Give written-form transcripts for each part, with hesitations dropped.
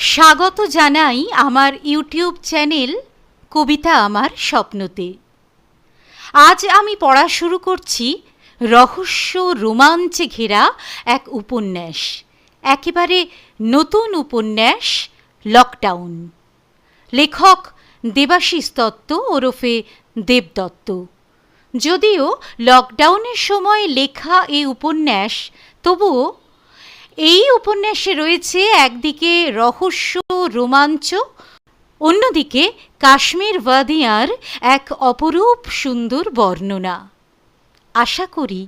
স্বাগত জানাই আমার ইউটিউব চ্যানেল কবিতা আমার স্বপ্নতে। আজ আমি পড়া শুরু করছি রহস্য রোমাঞ্চে ঘেরা এক উপন্যাস, একেবারে নতুন উপন্যাস লকডাউন। লেখক দেবাশিস দত্ত ওরফে দেবদত্ত। যদিও লকডাউনের সময় লেখা এই উপন্যাস, তবুও এই উপন্যাসে রয়েছে একদিকে রহস্য রোমাঞ্চ, অন্যদিকে কাশ্মীর ওয়াদিয়ার এক অপরূপ সুন্দর বর্ণনা। আশা করি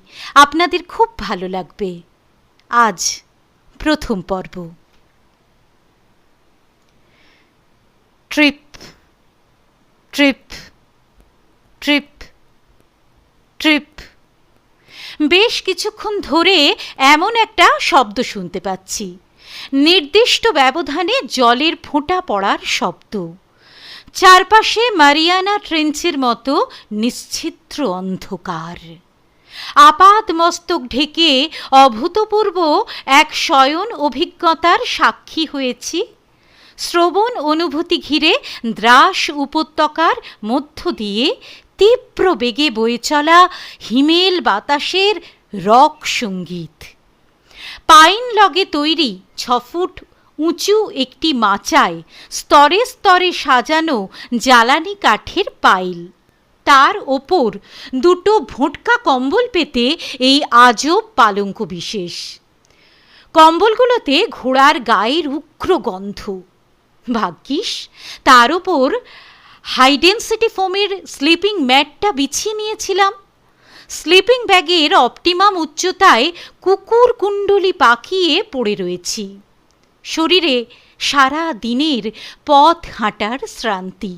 আপনাদের খুব ভালো লাগবে। আজ প্রথম পর্ব। Trip trip trip trip. বেশ কিছুক্ষণ ধরে এমন একটা শব্দ শুনতে পাচ্ছি, নির্দিষ্ট ব্যবধানে জলের ফোঁটা পড়ার শব্দ। চারপাশে মারিয়ানা ট্রেঞ্চের মতো নিশ্ছিদ্র অন্ধকার। আপাদ মস্তক ঢেকে অভূতপূর্ব এক শয়ন অভিজ্ঞতার সাক্ষী হয়েছি। শ্রবণ অনুভূতি ঘিরে দ্রাস উপত্যকার মধ্য দিয়ে তীব্র বেগে বয়ে চলা হিমেল বাতাসের রক সঙ্গীত। পাইন লগে তৈরি 6 ফুট উঁচু একটি মাচায় স্তরে স্তরে সাজানো জ্বালানি কাঠের পাইল, তার ওপর দুটো ভোঁটকা কম্বল পেতে এই আজব পালঙ্ক বিশেষ। কম্বলগুলোতে ঘোড়ার গায়ের উগ্র গন্ধ। ভাগ্যিস তার ওপর হাই ডেন্সিটি ফোমের স্লিপিং ম্যাটটা বিছিয়ে নিয়েছিলাম। স্লিপিং ব্যাগের অপটিমাম উচ্চতায় কুকুর কুণ্ডলি পাকিয়ে পড়ে রয়েছি। শরীরে সারা দিনের পথ হাঁটার শ্রান্তি,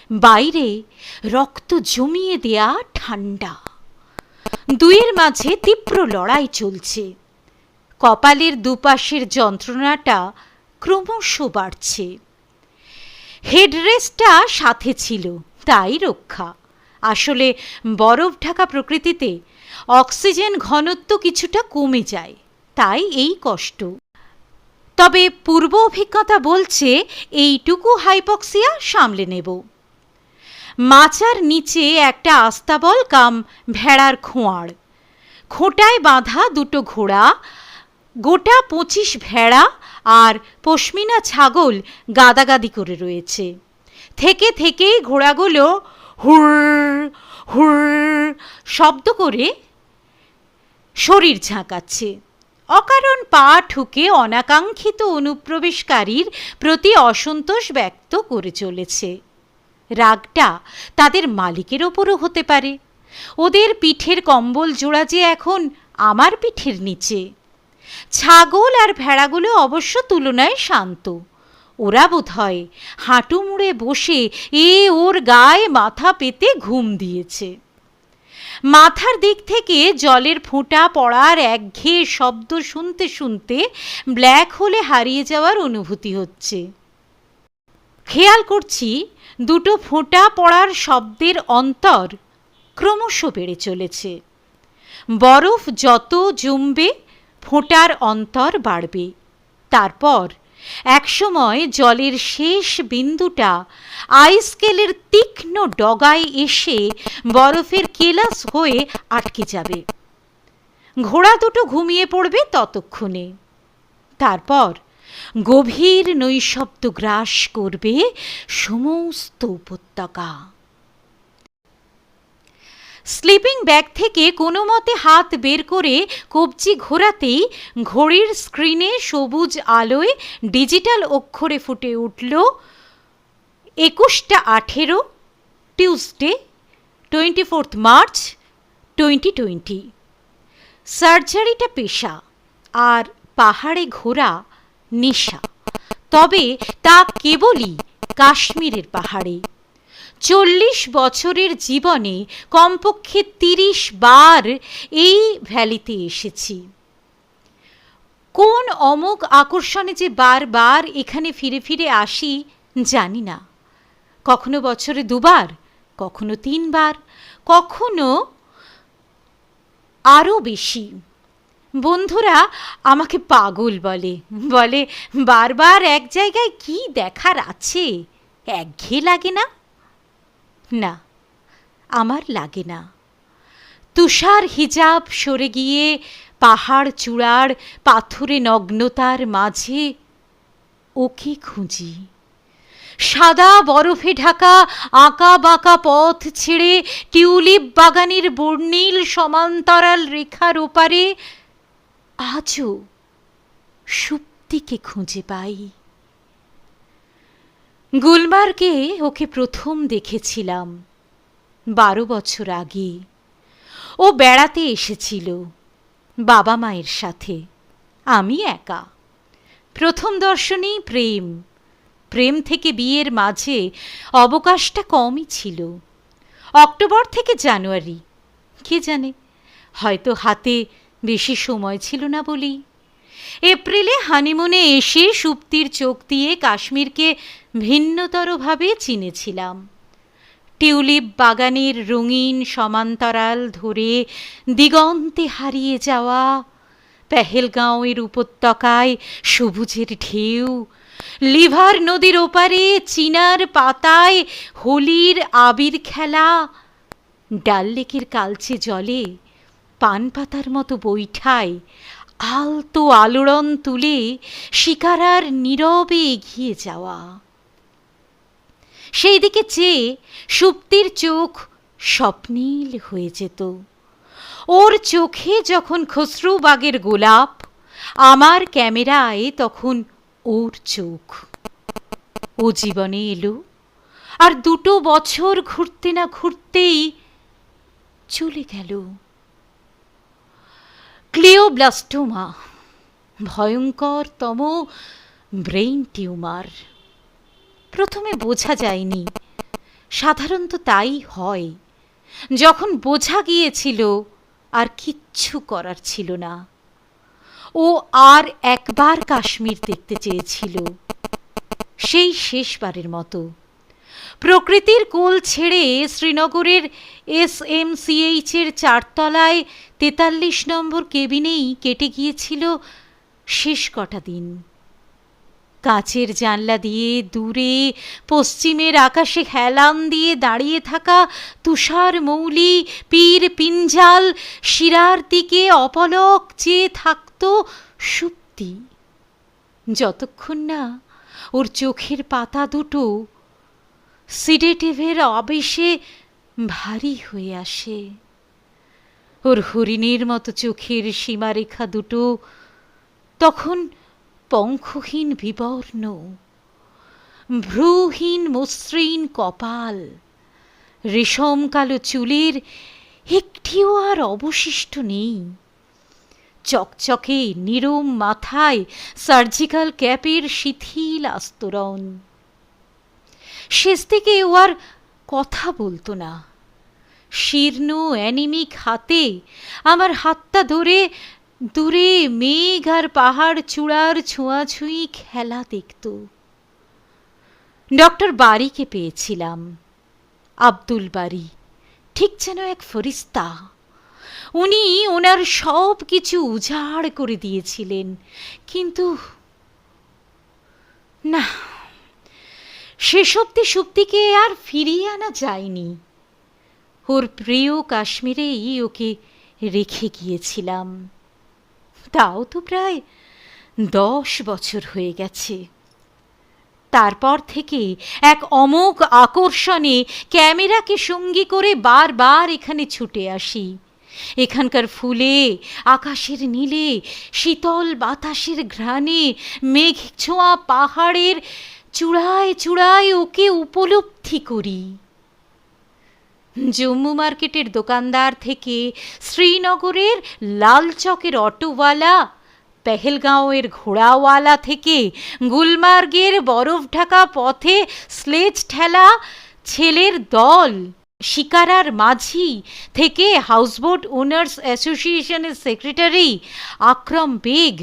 বাইরে রক্ত জমিয়ে দেয়া ঠান্ডা। দুয়ের মাঝে তীব্র লড়াই চলছে। কপালের দুপাশের যন্ত্রণাটা ক্রমশ বাড়ছে। হেডরেস্টটা সাথে ছিল, তাই রক্ষা। আসলে বরফ ঢাকা প্রকৃতিতে অক্সিজেন ঘনত্ব কিছুটা কমে যায়, তাই এই কষ্ট। তবে পূর্ব অভিজ্ঞতা বলছে এইটুকু হাইপক্সিয়া সামলে নেব। মাচার নিচে একটা আস্তাবল কাম ভেড়ার খোঁয়াড়, খোঁটায় বাঁধা দুটো ঘোড়া, গোটা 25 ভেড়া আর পশমিনা ছাগল গাদাগাদি করে রয়েছে। থেকে থেকেই ঘোড়াগুলো হুর হুর শব্দ করে শরীর ঝাঁকাচ্ছে। অকারণ পা ঠুকে অনাকাঙ্ক্ষিত অনুপ্রবেশকারীর প্রতি অসন্তোষ ব্যক্ত করে চলেছে। রাগটা তাদের মালিকের ওপরও হতে পারে। ওদের পিঠের কম্বল জোড়া যে এখন আমার পিঠের নিচে। ছাগল আর ভেড়াগুলো অবশ্য তুলনায় শান্ত। ওরা বোধহয় হাঁটু মুড়ে বসে ওর গায়ে মাথা পেতে ঘুম দিয়েছে। মাথার দিক থেকে জলের ফোঁটা পড়ার একঘেয়ে শব্দ শুনতে শুনতে ব্ল্যাক হোলে হারিয়ে যাওয়ার অনুভূতি হচ্ছে। খেয়াল করছি দুটো ফোঁটা পড়ার শব্দের অন্তর ক্রমশ বেড়ে চলেছে। বরফ যত জমবে ফোঁটার অন্তর বাড়বে। তারপর একসময় জলের শেষ বিন্দুটা আইসকেলের তীক্ষ্ণ ডগায় এসে বরফের কেলাস হয়ে আটকে যাবে। ঘোড়া দুটো ঘুমিয়ে পড়বে ততক্ষণে। তারপর গভীর নৈশব্দ গ্রাস করবে সমস্ত উপত্যকা। স্লিপিং ব্যাগ থেকে কোনো মতে হাত বের করে কবজি ঘোরাতেই ঘড়ির স্ক্রিনে সবুজ আলোয় ডিজিটাল অক্ষরে ফুটে উঠল 21:18, টিউসডে 24 মার্চ 2020। সার্জারিটা পেশা আর পাহাড়ে ঘোরা নেশা, তবে তা কেবলই কাশ্মীরের পাহাড়ে। 40 বছরের জীবনে কমপক্ষে 30 বার এই ভ্যালিতে এসেছি। কোন অমোঘ আকর্ষণে যে বারবার এখানে ফিরে ফিরে আসি জানি না। কখনো বছরে 2 বার, কখনো 3 বার, কখনো আরও বেশি। বন্ধুরা আমাকে পাগল বলে, বলে বারবার এক জায়গায় কি দেখার আছে, একঘেয়ে লাগে না? না, আমার লাগে না। তুষার হিজাব সরে গিয়ে পাহাড় চূড়ার পাথুরে নগ্নতার মাঝে ওকে খুঁজি। সাদা বরফে ঢাকা আঁকা বাঁকা পথ ছেড়ে টিউলিপ বাগানের বর্ণিল সমান্তরাল রেখার ওপারে আজও সুপ্তিকে খুঁজে পাই। গুলমার্গে ওকে প্রথম দেখেছিলাম 12 বছর আগে। ও বেড়াতে এসেছিল বাবা মায়ের সাথে, আমি একা। প্রথম দর্শনেই প্রেম। প্রেম থেকে বিয়ের মাঝে অবকাশটা কমই ছিল, অক্টোবর থেকে জানুয়ারি। কে জানে, হয়তো হাতে বেশি সময় ছিল না বলেই। এপ্রিলে হানিমুনে এসে সুপ্তির চোখ দিয়ে কাশ্মীরকে ভিন্নতরভাবে চিনেছিলাম। টিউলিপ বাগানের রঙিন সমান্তরাল ধরে দিগন্তে হারিয়ে যাওয়া, পেহেলগাঁওয়ের উপত্যকায় সবুজের ঢেউ, লিভার নদীর ওপারে চিনার পাতায় হোলির আবির খেলা, ডাল লেকের কালচে জলে পান পাতার মতো বৈঠায় আলতো আলোড়ন তুলে শিকারার নীরবে এগিয়ে যাওয়া। সেই দিকে চেয়ে সুপ্তির চোখ স্বপ্নীল হয়ে যেত। ওর চোখে যখন খসরুবাগের গোলাপ, আমার ক্যামেরায় তখন ওর চোখ। ও জীবনে এলো, আর 2 বছর ঘুরতে না ঘুরতেই চলে গেল। গ্লিওব্লাস্টোমা, ভয়ঙ্করতম ব্রেইন টিউমার। প্রথমে বোঝা যায়নি, সাধারণত তাই হয়। যখন বোঝা গিয়েছিল আর কিচ্ছু করার ছিল না। ও আর একবার কাশ্মীর দেখতে চেয়েছিল, সেই শেষবারের মতো। প্রকৃতির কোল ছেড়ে শ্রীনগরের SMCH-এর 4 তলায় 43 নম্বর কেবিনেই কেটে গিয়েছিল শেষ কটা দিন। কাঁচের জানলা দিয়ে দূরে পশ্চিমের আকাশে হেলান দিয়ে দাঁড়িয়ে থাকা তুষার মৌলি পীর পিঞ্জাল শিরার দিকে অপলক চেয়ে থাকত সুপ্তি, যতক্ষণ না ওর চোখের পাতা দুটো সিডেটিভের আবেশে ভারী হয়ে আসে। ওর হরিণের মতো চোখের সীমারেখা দুটো তখন পঙ্খহীন বিবর্ণ, ভ্রূহীন মসৃণ কপাল, রেশম কালো চুলের একটিও আর অবশিষ্ট নেই। চকচকে নিরম মাথায় সার্জিক্যাল ক্যাপের শিথিল আস্তরণ। শেষ থেকে ও আর কথা বলতো না। শীর্ণ অ্যানিমিক হাতে আমার হাতটা ধরে দূরে মেঘ আর পাহাড় চূড়ার ছোঁয়াছুঁয়ি খেলা দেখত। ডক্টর বারিকে পেয়েছিলাম, আব্দুল বারি, ঠিক যেন এক ফরিস্তা। উনি ওনার সব কিছু উজাড় করে দিয়েছিলেন, কিন্তু না, শেষ অবধি সুপ্তিকে আর ফিরিয়ে আনা যায়নি। ওর প্রিয় কাশ্মীরেই ওকে রেখে গিয়েছিলাম। তাও তো প্রায় 10 বছর হয়ে গেছে। তারপর থেকে এক অমোঘ আকর্ষণে ক্যামেরাকে সঙ্গী করে বারবার এখানে ছুটে আসি। এখানকার ফুলে, আকাশের নীলে, শীতল বাতাসের ঘ্রাণে, মেঘ ছোঁয়া পাহাড়ের চূড়ায় চূড়ায় ওকে উপলব্ধি করি। জম্মু মার্কেটের দোকানদার থেকে শ্রীনগরের লাল চকের অটোওয়ালা, পেহেলগাঁওয়ের ঘোড়াওয়ালা থেকে গুলমার্গের বরফ ঢাকা পথে স্লেজ ঠেলা ছেলের দল, শিকারার মাঝি থেকে হাউসবোট ওনার্স অ্যাসোসিয়েশনের সেক্রেটারি আকরম বেগ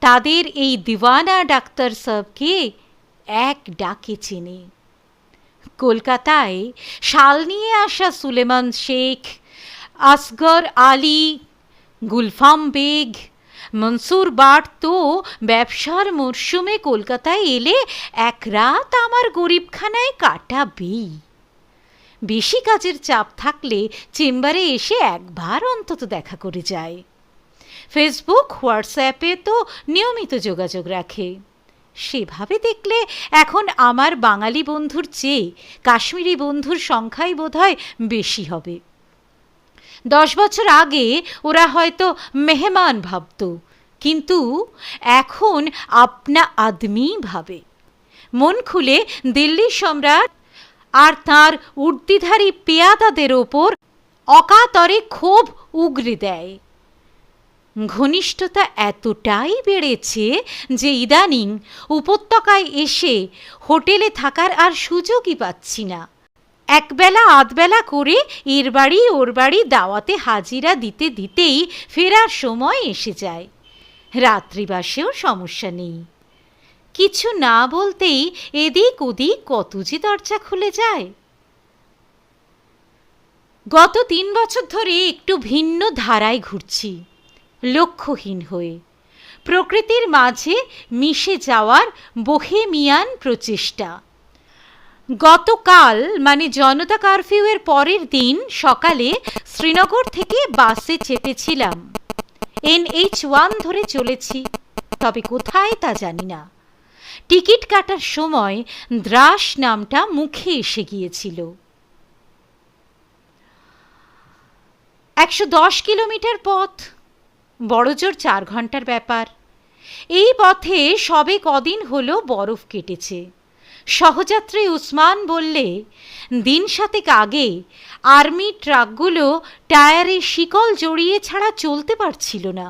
তাদের এই দিওয়ানা ডাক্তার সাহেবকে এক ডাকে চেনে। কলকাতায় শাল নিয়ে আসা সুলেমান শেখ, আসগর আলী, গুলফাম বেগ, মনসুর বাট তো ব্যবসার মরশুমে কলকাতায় এলে এক রাত আমার গরিবখানায় কাটাবেই। বেশি কাজের চাপ থাকলে চেম্বারে এসে একবার অন্তত দেখা করে যায়। ফেসবুক হোয়াটসঅ্যাপে তো নিয়মিত যোগাযোগ রাখে। সেভাবে দেখলে এখন আমার বাঙালি বন্ধুর চেয়ে কাশ্মীরি বন্ধুর সংখ্যাই বোধহয় বেশি হবে। 10 বছর আগে ওরা হয়তো মেহমান ভাবত, কিন্তু এখন আপনা আদমি ভাবে। মন খুলে দিল্লির সম্রাট আর তাঁর উর্দিধারী পেয়াদাদের ওপর অকাতরে ক্ষোভ উগরে দেয়। ঘনিষ্ঠতা এতটাই বেড়েছে যে ইদানিং উপত্যকায় এসে হোটেলে থাকার আর সুযোগই পাচ্ছি না। একবেলা আধবেলা করে এর বাড়ি ওর বাড়ি দাওয়াতে হাজিরা দিতে দিতেই ফেরার সময় এসে যায়। রাত্রিবাসেও সমস্যা নেই। কিছু না বলতেই এদিক ওদিক কত যে দরজা খুলে যায়। গত 3 বছর ধরে একটু ভিন্ন ধারায় ঘুরছি, লক্ষ্যহীন হয়ে, প্রকৃতির মাঝে মিশে যাওয়ার বোহেমিয়ান প্রচেষ্টা। গতকাল মানে জনতা কারফিউয়ের পরের দিন সকালে শ্রীনগর থেকে বাসে চেপেছিলাম। NH1 ধরে চলেছি, তবে কোথায় তা জানি না। টিকিট কাটার সময় দ্রাস নামটা মুখে এসে গিয়েছিল। 110 কিলোমিটার পথ, বড়জোর 4 ঘন্টার ব্যাপার। এই পথে সবে কদিন হলো বরফ কেটেছে। সহযাত্রী উসমান বললে, দিন 7 আগে আর্মি ট্রাকগুলো টায়ারে শিকল জড়িয়ে ছাড়া চলতে পারছিল না।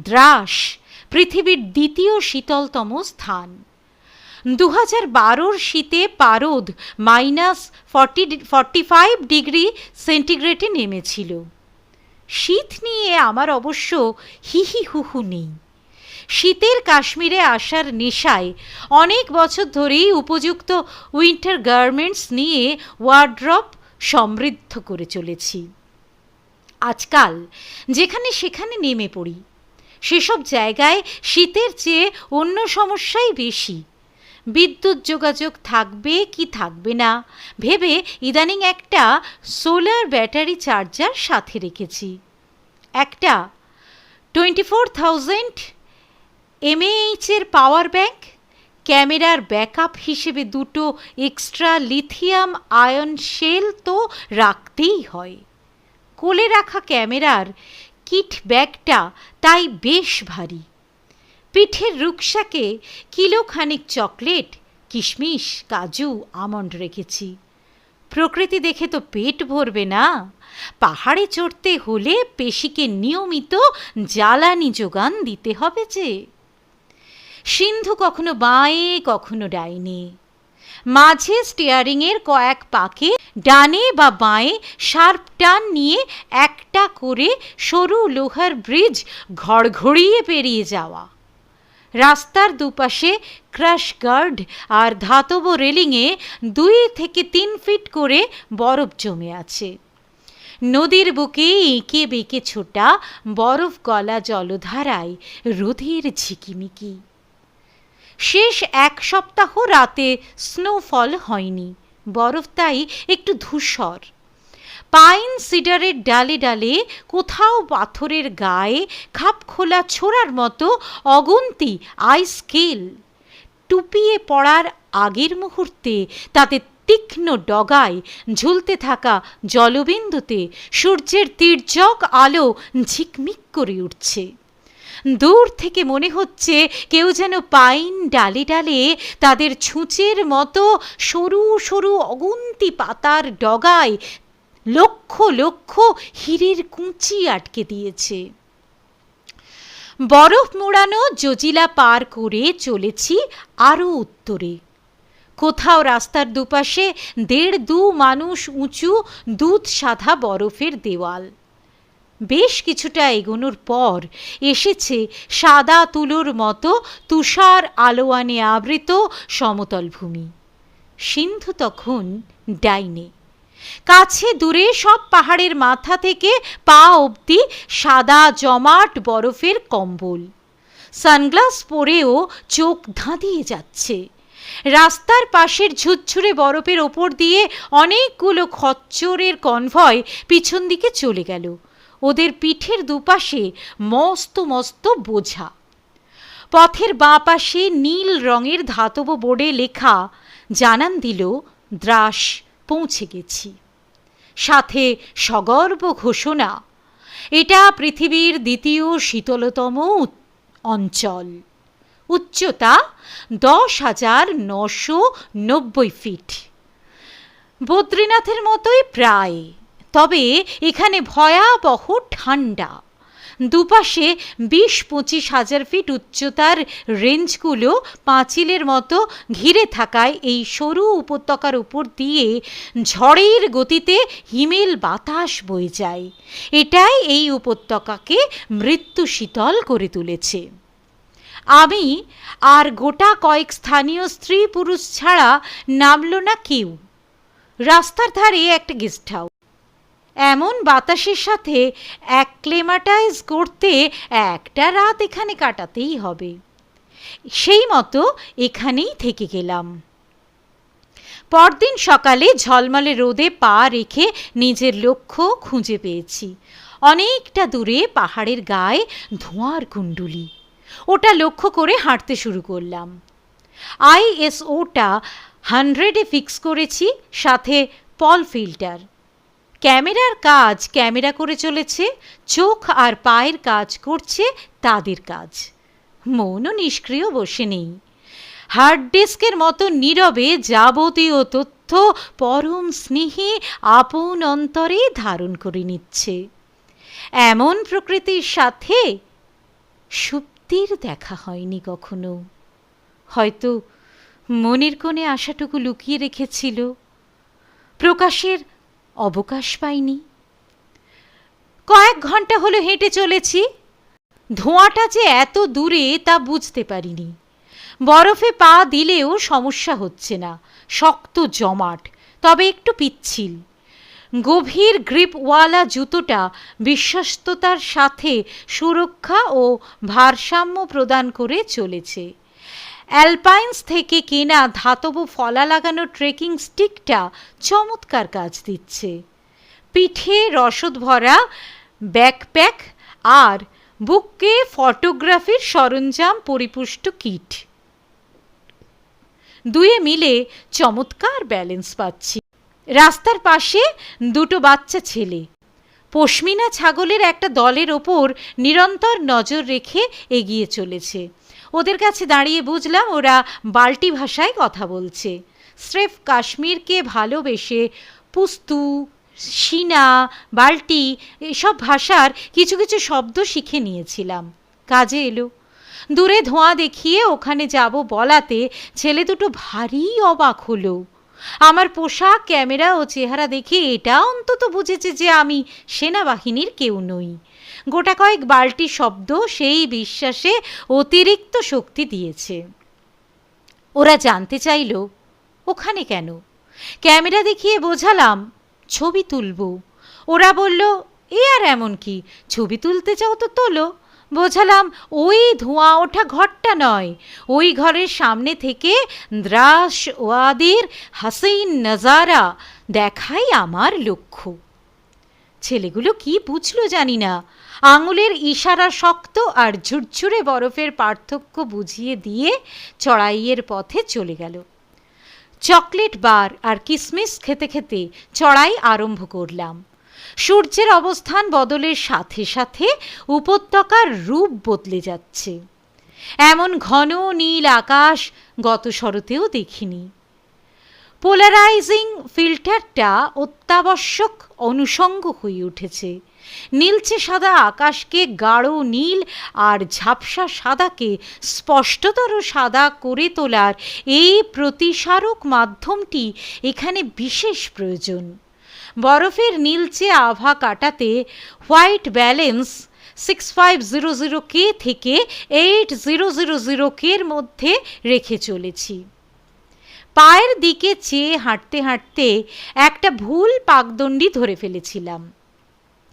দ্রাস পৃথিবীর দ্বিতীয় শীতলতম স্থান। 2012 শীতে পারদ -45 ডিগ্রি সেন্টিগ্রেডে নেমেছিল। শীত নিয়ে আমার অবশ্য হিহি হুহু নেই। শীতের কাশ্মীরে আসার নেশায় অনেক বছর ধরেই উপযুক্ত উইন্টার গার্মেন্টস নিয়ে ওয়ার্ড্রপ সমৃদ্ধ করে চলেছি। আজকাল যেখানে সেখানে নেমে পড়ি। সেসব জায়গায় শীতের চেয়ে অন্য সমস্যাই বেশি। বিদ্যুৎ যোগাযোগ থাকবে কি থাকবে না ভেবে ইদানিং একটা সোলার ব্যাটারি চার্জার সাথে রেখেছি। একটা 24,000 mAh এর পাওয়ার ব্যাংক, ক্যামেরার ব্যাকআপ হিসেবে 2টো এক্সট্রা লিথিয়াম আয়ন সেল তো রাখতেই হয়। কোলে রাখা ক্যামেরার কিট ব্যাগটা তাই বেশ ভারী। পিঠের রুকসাকে কিলোখানিক চকলেট, কিশমিশ, কাজু, আমন্ড রেখেছি। প্রকৃতি দেখে তো পেট ভরবে না। পাহাড়ে চড়তে হলে পেশিকে নিয়মিত জ্বালানি যোগান দিতে হবে যে। সিন্ধু কখনো বাঁয়ে কখনো ডাইনে। মাঝে স্টিয়ারিংয়ের কয়েক পাকে ডানে বা বাঁয়ে শার্প টার্ন নিয়ে একটা করে সরু লোহার ব্রিজ ঘড়ঘড়িয়ে পেরিয়ে যাওয়া। রাস্তার দুপাশে ক্রাশ গার্ড আর ধাতব রেলিংয়ে 2 থেকে 3 ফিট করে বরফ জমে আছে। নদীর বুকে এঁকে বেঁকে ছোটা বরফ গলা জলধারায় রোদের ঝিকিমিকি। শেষ 1 সপ্তাহ রাতে স্নোফল হয়নি, বরফ তাই একটু ধূসর। পাইন সিডারের ডালে ডালে কোথাও পাথরের গায়ে খাপ খোলা ছোড়ার মতো অগুন্তি আইসকেল। টুপিয়ে পড়ার আগের মুহূর্তে তাতে তীক্ষ্ণ ডগায় ঝুলতে থাকা জলবিন্দুতে সূর্যের তির্যক আলো ঝিকমিক করে উঠছে। দূর থেকে মনে হচ্ছে কেউ যেন পাইন ডালে ডালে তাদের ছুঁচের মতো সরু সরু অগুন্তি পাতার ডগায় লক্ষ লক্ষ হীরের কুঁচি আটকে দিয়েছে। বরফ মোড়ানো জজিলা পার করে চলেছি আরও উত্তরে। কোথাও রাস্তার দুপাশে 1.5-2 মানুষ উঁচু দুধ সাদা বরফের দেওয়াল। বেশ কিছুটা এগোনোর পর এসেছে সাদা তুলোর মতো তুষার আলোয়ানে আবৃত সমতল ভূমি। সিন্ধু তখন ডাইনে। কাছে দূরে সব পাহাড়ের মাথা থেকে পা অবধি সাদা জমাট বরফের কম্বল। সানগ্লাস পরেও চোখ ধাঁধিয়ে যাচ্ছে। রাস্তার পাশের ঝুরঝুরে বরফের ওপর দিয়ে অনেকগুলো খচ্চরের কনভয় পিছন দিকে চলে গেল। ওদের পিঠের দুপাশে মস্ত মস্ত বোঝা। পথের বাঁ পাশে নীল রঙের ধাতব বোর্ডে লেখা জানান দিল দ্রাস পৌঁছে গেছি। সাথে সগর্ব ঘোষণা, এটা পৃথিবীর দ্বিতীয় শীতলতম অঞ্চল। উচ্চতা 10,990 ফিট। বদ্রীনাথের মতোই প্রায়, তবে এখানে ভয়াবহ ঠান্ডা। দুপাশে 20-25 হাজার ফিট উচ্চতার রেঞ্জগুলো পাঁচিলের মতো ঘিরে থাকায় এই সরু উপত্যকার উপর দিয়ে ঝড়ের গতিতে হিমেল বাতাস বয়ে যায়। এটাই এই উপত্যকাকে মৃত্যু শীতল করে তুলেছে। আমি আর গোটা কয়েক স্থানীয় স্ত্রী পুরুষ ছাড়া নামল না কেউ। রাস্তার ধারে একটা গেস্ট হাউস। এমন বাতাসের সাথে অ্যাক্লেমাটাইজ করতে একটা রাত এখানে কাটাতেই হবে। সেই মতো এখানেই থেকে গেলাম। পরদিন সকালে ঝলমলে রোদে পা রেখে নিজের লক্ষ্য খুঁজে পেয়েছি। অনেকটা দূরে পাহাড়ের গায়ে ধোঁয়ার কুণ্ডুলি। ওটা লক্ষ্য করে হাঁটতে শুরু করলাম। ISOটা 100-এ ফিক্স করেছি, সাথে পল ফিল্টার। ক্যামেরার কাজ ক্যামেরা করে চলেছে, চোখ আর পায়ের কাজ করছে তাদের কাজ। মনও নিষ্ক্রিয় বসে নেই। হার্ড ডিস্কের মতো নীরবে যাবতীয় তথ্য পরম স্নেহে আপন অন্তরে ধারণ করে নিচ্ছে। এমন প্রকৃতির সাথে সুপ্তির দেখা হয়নি কখনো। হয়তো মনের কোণে আশাটুকু লুকিয়ে রেখেছিল, প্রকাশের অবকাশ পাইনি। কয়েক ঘন্টা হলো হেঁটে চলেছি। ধোঁয়াটা যে এত দূরে তা বুঝতে পারিনি। বরফে পা দিলেও সমস্যা হচ্ছে না, শক্ত জমাট, তবে একটু পিচ্ছিল। গভীর গ্রিপওয়ালা জুতোটা বিশ্বস্ততার সাথে সুরক্ষা ও ভারসাম্য প্রদান করে চলেছে। অ্যালপাইন্স থেকে কেনা ধাতব ফলা লাগানো ট্রেকিং স্টিকটা চমৎকার কাজ দিচ্ছে। পিঠে রসদ ভরা ব্যাকপ্যাক আর বুকে ফটোগ্রাফির সরঞ্জাম পরিপুষ্ট কিট, দুয়ে মিলে চমৎকার ব্যালেন্স পাচ্ছি। রাস্তার পাশে দুটো বাচ্চা ছেলে পশমিনা ছাগলের একটা দলের ওপর নিরন্তর নজর রেখে এগিয়ে চলেছে। ওদের কাছে দাঁড়িয়ে বুঝলাম ওরা বাল্টি ভাষায় কথা বলছে। স্রেফ কাশ্মীরকে ভালোবেসে পুস্তু, সিনা, বাল্টি এসব ভাষার কিছু কিছু শব্দ শিখে নিয়েছিলাম। কাজে এলো। দূরে ধোঁয়া দেখিয়ে ওখানে যাব বলাতে ছেলে দুটো ভারী অবাক হলো। আমার পোশাক, ক্যামেরা ও চেহারা দেখে এটা অন্তত বুঝেছে যে আমি সেনাবাহিনীর কেউ নই। গোটা কয়েক বাল্টি শব্দ সেই বিশ্বাসে অতিরিক্ত শক্তি দিয়েছে। ওরা জানতে চাইল ওখানে কেন। ক্যামেরা দেখিয়ে বোঝালাম ছবি তুলব। ওরা বলল, এ আর এমন কি, ছবি তুলতে চাও তো তোলো। বোঝালাম ওই ধোঁয়া ওঠা ঘরটা নয়, ওই ঘরের সামনে থেকে দ্রাস ওয়াদির হাসিন নজারা দেখাই আমার লক্ষ্য। ছেলেগুলো কি বুঝলো জানি না, আঙুলের ইশারা শক্ত আর ঝুরঝুরে বরফের পার্থক্য বুঝিয়ে দিয়ে চড়াইয়ের পথে চলে গেল। চকলেট বার আর কিসমিস খেতে খেতে চড়াই আরম্ভ করলাম। সূর্যের অবস্থান বদলের সাথে সাথে উপত্যকার রূপ বদলে যাচ্ছে। এমন ঘন নীল আকাশ গত শরতেও দেখিনি। পোলারাইজিং ফিল্টারটা অত্যাবশ্যক অনুষঙ্গ হয়ে উঠেছে। নীলচে সাদা আকাশকে গাঢ় নীল আর ঝাপসা সাদাকে স্পষ্টতর সাদা করে তোলার এই প্রতিসারক মাধ্যমটি এখানে বিশেষ প্রয়োজন। বরফের নীলচে আভা কাটাতে হোয়াইট ব্যালেন্স 6500K থেকে 8000K মধ্যে রেখে চলেছি। পায়ের দিকে চেয়ে হাঁটতে হাঁটতে একটা ভুল পাকদণ্ডি ধরে ফেলেছিলাম।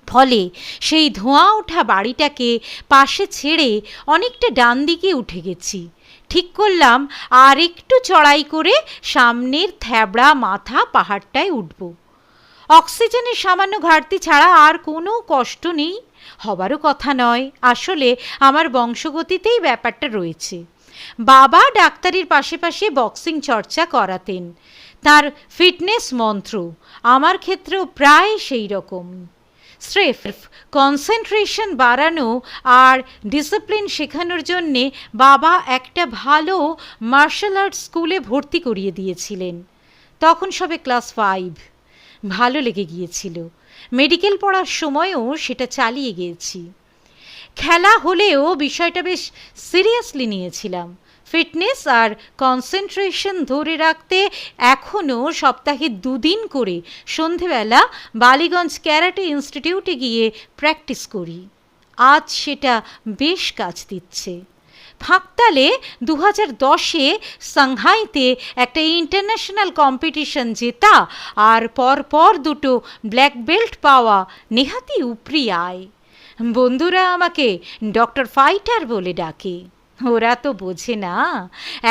ফলে সেই ধোঁয়া ওঠা বাড়িটাকে পাশে ছেড়ে অনেকটা ডান দিকে উঠে গেছি। ঠিক করলাম আর একটু চড়াই করে সামনের থ্যাবড়া মাথা পাহাড়টায় উঠব। অক্সিজেনের সামান্য ঘাটতি ছাড়া আর কোনো কষ্ট নেই, হবারও কথা নয়। আসলে আমার বংশগতিতেই ব্যাপারটা রয়েছে। বাবা ডাক্তারির পাশে বক্সিং চর্চা করাতেন। তার ফিটনেস মন্ত্র আমার ক্ষেত্রেও প্রায় সেই রকম। স্রেফ কনসেন্ট্রেশন বাড়ানো আর ডিসিপ্লিন শেখানোর জন্যে বাবা একটা ভালো মার্শাল আর্ট স্কুলে ভর্তি করিয়ে দিয়েছিলেন। তখন সবে ক্লাস 5। ভালো লেগে গিয়েছিল। মেডিকেল পড়ার সময়ও সেটা চালিয়ে গিয়েছি। খেলা হলেও বিষয়টা বেশ সিরিয়াসলি নিয়েছিলাম। ফিটনেস আর কনসেন্ট্রেশন ধরে রাখতে এখনও সপ্তাহে 2 দিন করে সন্ধেবেলা বালিগঞ্জ ক্যারাটে ইনস্টিটিউটে গিয়ে প্র্যাকটিস করি। আজ সেটা বেশ কাজ দিচ্ছে। ফাঁকতালে 2010-এ সাংহাইতে একটা ইন্টারন্যাশনাল কম্পিটিশন জেতা আর পরপর 2টো ব্ল্যাক বেল্ট পাওয়া নেহাতি উপরি আয়। বন্ধুরা আমাকে ডক্টর ফাইটার বলে ডাকে। ওরা তো বোঝে না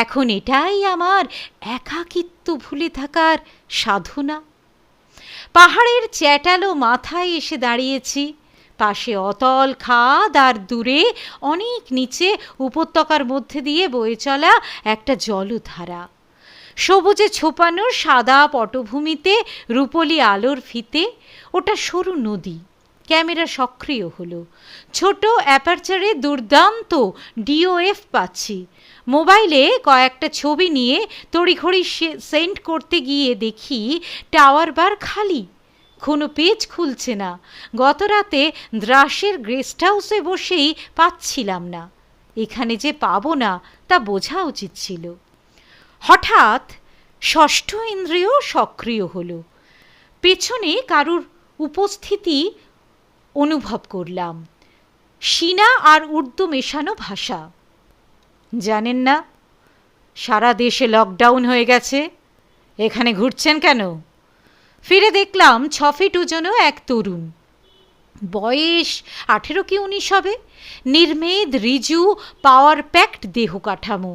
এখন এটাই আমার একাকিত্ব ভুলে থাকার সাধনা। পাহাড়ের চ্যাটালো মাথায় এসে দাঁড়িয়েছি। পাশে অতল খাদ আর দূরে অনেক নিচে উপত্যকার মধ্যে দিয়ে বয়ে চলা একটা জলধারা। সবুজে ছোপানো সাদা পটভূমিতে রূপলি আলোর ফিতে। ওটা সরু নদী। ক্যামেরা সক্রিয় হলো। ছোট অ্যাপারচারে দুর্দান্ত ডিওএফ পাচ্ছি। মোবাইলে কয়েকটা ছবি নিয়ে তড়িঘড়ি সেন্ড করতে গিয়ে দেখি টাওয়ার বার খালি, কোনো পেজ খুলছে না। গত রাতে দ্রাসের গেস্ট হাউসে বসেই পাচ্ছিলাম না। এখানে যে পাবো না তা বোঝা উচিত ছিল। হঠাৎ ষষ্ঠ ইন্দ্রিয় সক্রিয় হলো। পেছনে কারুর উপস্থিতি অনুভব করলাম। চীনা আর উর্দু মেশানো ভাষা। জানেন না সারা দেশে লকডাউন হয়ে গেছে, এখানে ঘুরছেন কেন? ফিরে দেখলাম 6 ফিট ওজনও এক তরুণ। বয়স 18 কি 19 হবে। নির্মেদ রিজু পাওয়ার প্যাকড দেহ কাঠামো।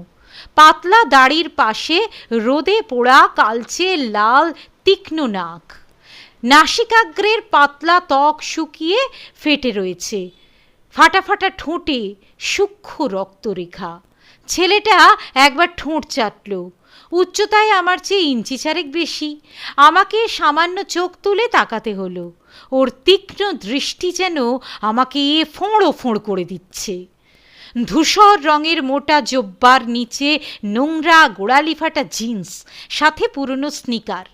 পাতলা দাড়ির পাশে রোদে পোড়া কালচে লাল তীক্ষ্ণ নাক। নাসিকাগ্রের পাতলা ত্বক শুকিয়ে ফেটে রয়েছে। ফাটা ফাটা ঠোঁটে সূক্ষ্ম রক্তরেখা। ছেলেটা একবার ঠোঁট চাটল। উচ্চতায় আমার চেয়ে 1 ইঞ্চি বেশি। আমাকে সামান্য চোখ তুলে তাকাতে হলো। ওর তীক্ষ্ণ দৃষ্টি যেন আমাকে ফোঁড়ো ফোঁড় করে দিচ্ছে। ধূসর রঙের মোটা জব্বার নিচে নোংরা গোড়ালি ফাটা জিন্স, সাথে পুরনো স্নিকার।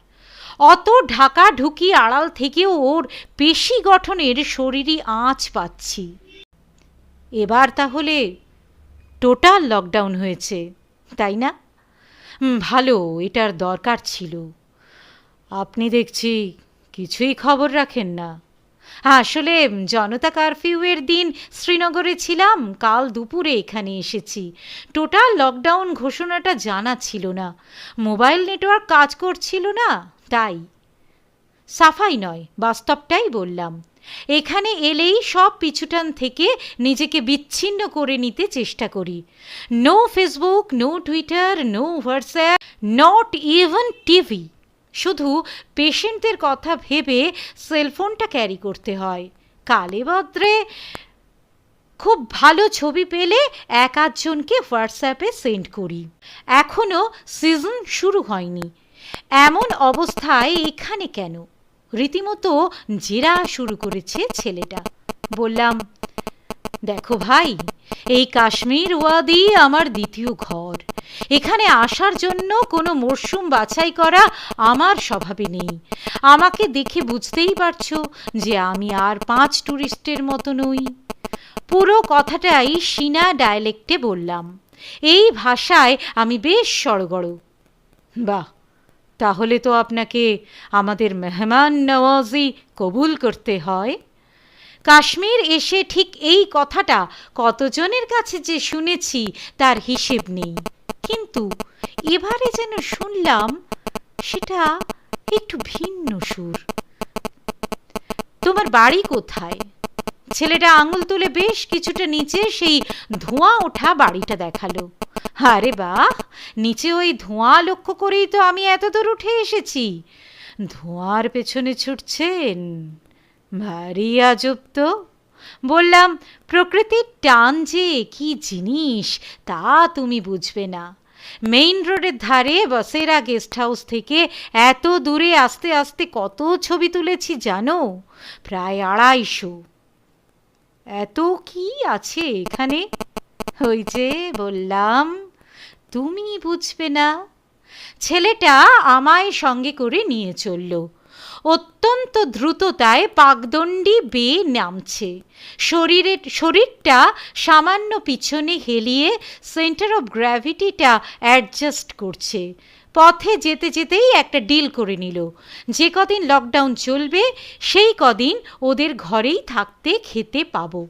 অত ঢাকা ঢুকি আড়াল থেকেও ওর পেশি গঠনের শরীরী আঁচ পাচ্ছি। এবার তাহলে টোটাল লকডাউন হয়েছে, তাই না? ভালো, এটার দরকার ছিল। আপনি দেখছি কিছুই খবর রাখেন না। আসলে জনতা কারফিউয়ের দিন শ্রীনগরে ছিলাম, কাল দুপুরে এখানে এসেছি। টোটাল লকডাউন ঘোষণাটা জানা ছিল না। মোবাইল নেটওয়ার্ক কাজ করছিল না, তাই। সাফাই নয়, বাস্তবটাই বললাম। এখানে এলেই সব পিছুটান থেকে নিজেকে বিচ্ছিন্ন করে নিতে চেষ্টা করি। No Facebook, no Twitter, no WhatsApp, not even TV. শুধু পেশেন্টদের কথা ভেবে সেলফোনটা ক্যারি করতে হয়। কালে বদ্রে খুব ভালো ছবি পেলে 1-8 জনকে হোয়াটসঅ্যাপে সেন্ড করি। এখনও সিজন শুরু হয়নি। এমন অবস্থায় এখানে কেন? রীতিমতো জেরা শুরু করেছে ছেলেটা। বললাম, দেখো ভাই, এই কাশ্মীর ওয়াদি আমার দ্বিতীয় ঘর। এখানে আসার জন্য কোনো মরশুম বাছাই করা আমার স্বভাবে নেই। আমাকে দেখে বুঝতেই পারছো যে আমি আর 5 টুরিস্টের মতো নই। পুরো কথাটাই চীনা ডায়ালেক্টে বললাম। এই ভাষায় আমি বেশ সড়গড়। বাহ, তাহলে তো আপনাকে আমাদের মেহমান নওয়াজি কবুল করতে হয়। কাশ্মীর এসে ঠিক এই কথাটা কতজনের কাছে যে শুনেছি তার হিসেব নেই। কিন্তু এবারে যেন শুনলাম সেটা একটু ভিন্ন সুর। তোমার বাড়ি কোথায়? ছেলেটা আঙুল তুলে বেশ কিছুটা নিচে সেই ধোঁয়া ওঠা বাড়িটা দেখালো। আরে বাহ, নিচে ওই ধোঁয়া লক্ষ্য করেই তো আমি এত দূর উঠে এসেছি। ধোঁয়ার পেছনে ছুটছেন, ভারী আজব তো। বললাম, প্রকৃতির টান যে কি জিনিস তা তুমি বুঝবে না। মেইন রোডের ধারে বসেরা গেস্ট হাউস থেকে এত দূরে আস্তে আস্তে কত ছবি তুলেছি জানো? প্রায় 250। এত কি আছে এখানে? ওই যে বললাম, তুমি বুঝবে না। ছেলেটা আমায় সঙ্গে করে নিয়ে চলল। অত্যন্ত দ্রুততায় পাকদণ্ডী বেয়ে নামছে। শরীরটা সামান্য পিছনে হেলিয়ে সেন্টার অফ গ্র্যাভিটিটা অ্যাডজাস্ট করছে। পথে যেতে যেতেই একটা ডিল করে নিল, যে কদিন লকডাউন চলবে সেই কদিন ওদের ঘরেই থাকতে খেতে পাবো,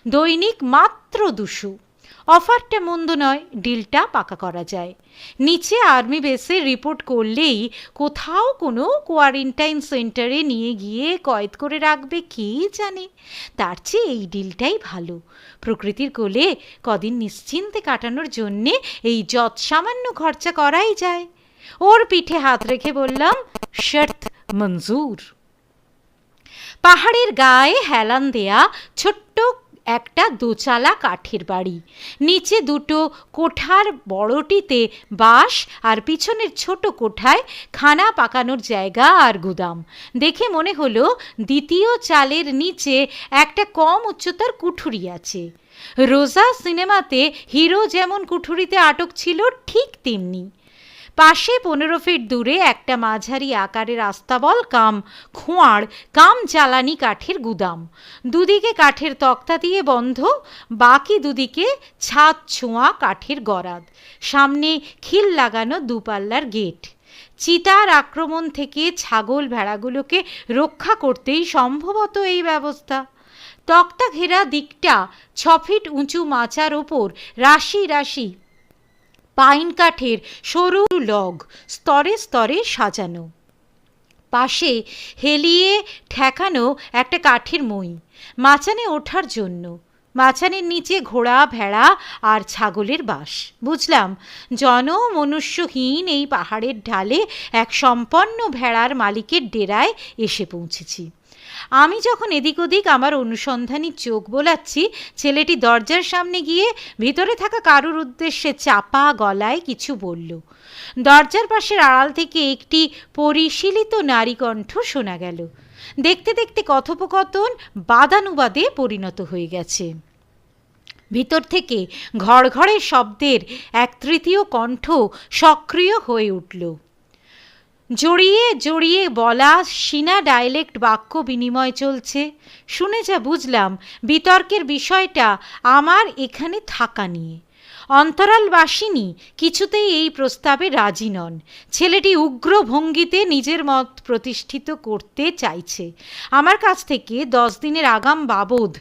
দৈনিক মাত্র 200। অফারটা মন্দ নয়, ডিলটা পাকা করা যায়। নিচে আর্মি বেসে রিপোর্ট করলেই কোথাও কোনো কোয়ারেন্টাইন সেন্টারে নিয়ে গিয়ে কয়েদ করে রাখবে কে জানে। তার চেয়ে এই ডিলটাই ভালো। প্রকৃতির কোলে কদিন নিশ্চিন্তে কাটানোর জন্যে এই যৎ সামান্য খরচা করাই যায়। ওর পিঠে হাত রেখে বললাম, শর্ত মঞ্জুর। পাহাড়ের গায়ে হেলান দেয়া ছোট্ট একটা দোচালা কাঠের বাড়ি, নিচে 2 কোঠার, বড়টিতে বাঁশ আর পিছনের ছোট কোঠায় খানা পাকানোর জায়গা আর গুদাম। দেখে মনে হলো দ্বিতীয় চালের নিচে একটা কম উচ্চতার কুঠুরি আছে। রোজা সিনেমাতে হিরো যেমন কুঠুরিতে আটক ছিল ঠিক তেমনি। পাশে 15 ফিট দূরে একটা মাঝারি আকারের আস্তাবল কাম খোঁয়াড় কাম জ্বালানি কাঠের গুদাম। দুদিকে কাঠের তক্তা দিয়ে বন্ধ, বাকি দুদিকে ছাদ ছোঁয়া কাঠের গরাদ। সামনে খিল লাগানো 2 পাল্লার গেট। চিতার আক্রমণ থেকে ছাগল ভেড়াগুলোকে রক্ষা করতেই সম্ভবত এই ব্যবস্থা। তক্তা ঘেরা দিকটা 6 ফিট উঁচু মাচার ওপর রাশি রাশি পাইন কাঠের সরু লগ স্তরে স্তরে সাজানো। পাশে হেলিয়ে ঠেকানো একটা কাঠের মই, মাচানে ওঠার জন্য। মাচানের নিচে ঘোড়া, ভেড়া আর ছাগলের বাস। বুঝলাম, জনমনুষ্যহীন এই পাহাড়ের ঢালে এক সম্পন্ন ভেড়ার মালিকের ডেরায় এসে পৌঁছেছি। আমি যখন এদিক ওদিক আমার অনুসন্ধানী চোখ বোলাচ্ছি, ছেলেটি দরজার সামনে গিয়ে ভিতরে থাকা কারুর উদ্দেশ্যে চাপা গলায় কিছু বলল। দরজার পাশের আড়াল থেকে একটি পরিশীলিত নারী কণ্ঠ শোনা গেল। দেখতে দেখতে কথোপকথন বাদানুবাদে পরিণত হয়ে গেছে। ভিতর থেকে ঘড়ঘড়ে শব্দের 1/3 কণ্ঠ সক্রিয় হয়ে উঠল। জড়িয়ে জড়িয়ে বলা সিনা ডায়ালেক্ট বাক্য বিনিময় চলছে। শুনে যা বুঝলাম, বিতর্কের বিষয়টা আমার এখানে থাকা নিয়ে। অন্তরালবাসিনী কিছুতেই এই প্রস্তাবে রাজি নন। ছেলেটি উগ্র ভঙ্গিতে নিজের মত প্রতিষ্ঠিত করতে চাইছে। আমার কাছ থেকে 10 দিনের আগাম বাবদ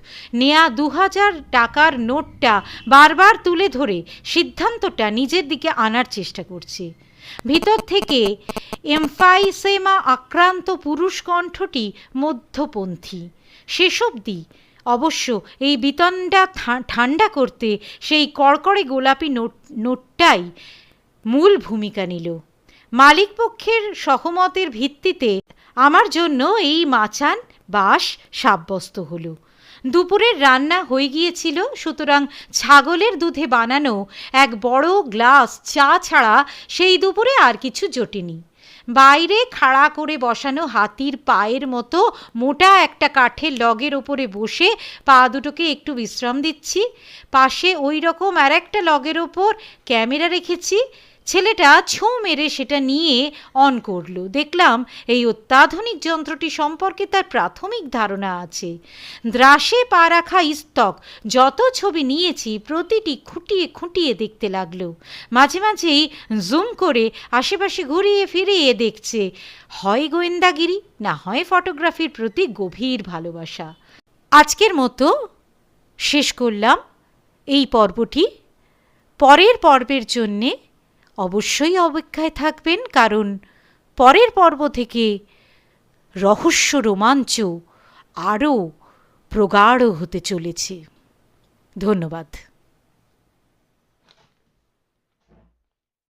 নেয়া 2000 টাকার নোটটা বারবার তুলে ধরে সিদ্ধান্তটা নিজের দিকে আনার চেষ্টা করছে। ভিতর থেকে এমফাইসেমা আক্রান্ত পুরুষ কণ্ঠটি মধ্যপন্থী। শেষ অবধি অবশ্য এই বিতণ্ডা ঠান্ডা করতে সেই কড়কড়ে গোলাপি নোটটাই মূল ভূমিকা নিল। মালিকপক্ষের সহমতের ভিত্তিতে আমার জন্য এই মাচান বাস সাব্যস্ত হলো। দুপুরের রান্না হয়ে গিয়েছিল, সুতরাং ছাগলের দুধে বানানো এক বড় গ্লাস চা ছাড়া সেই দুপুরে আর কিছু জোটেনি। বাইরে খাড়া করে বসানো হাতির পায়ের মতো মোটা একটা কাঠের লগের ওপরে বসে পা দুটোকে একটু বিশ্রাম দিচ্ছি। পাশে ওই রকম আর একটা লগের ওপর ক্যামেরা রেখেছি। ছেলেটা ছোঁ মেরে সেটা নিয়ে অন করলো। দেখলাম এই অত্যাধুনিক যন্ত্রটি সম্পর্কে তার প্রাথমিক ধারণা আছে। দ্রাসে পা রাখা ইস্তক যত ছবি নিয়েছি প্রতিটি খুঁটিয়ে খুঁটিয়ে দেখতে লাগলো। মাঝে মাঝেই জুম করে আশেপাশে ঘুরিয়ে ফিরিয়ে দেখছে। হয় গোয়েন্দাগিরি, না হয় ফটোগ্রাফির প্রতি গভীর ভালোবাসা। আজকের মতো শেষ করলাম এই পর্বটি। পরের পর্বের জন্যে অবশ্যই অপেক্ষায় থাকবেন, কারণ পরের পর্ব থেকে রহস্য রোমাঞ্চ আরও প্রগাঢ় হতে চলেছে। ধন্যবাদ।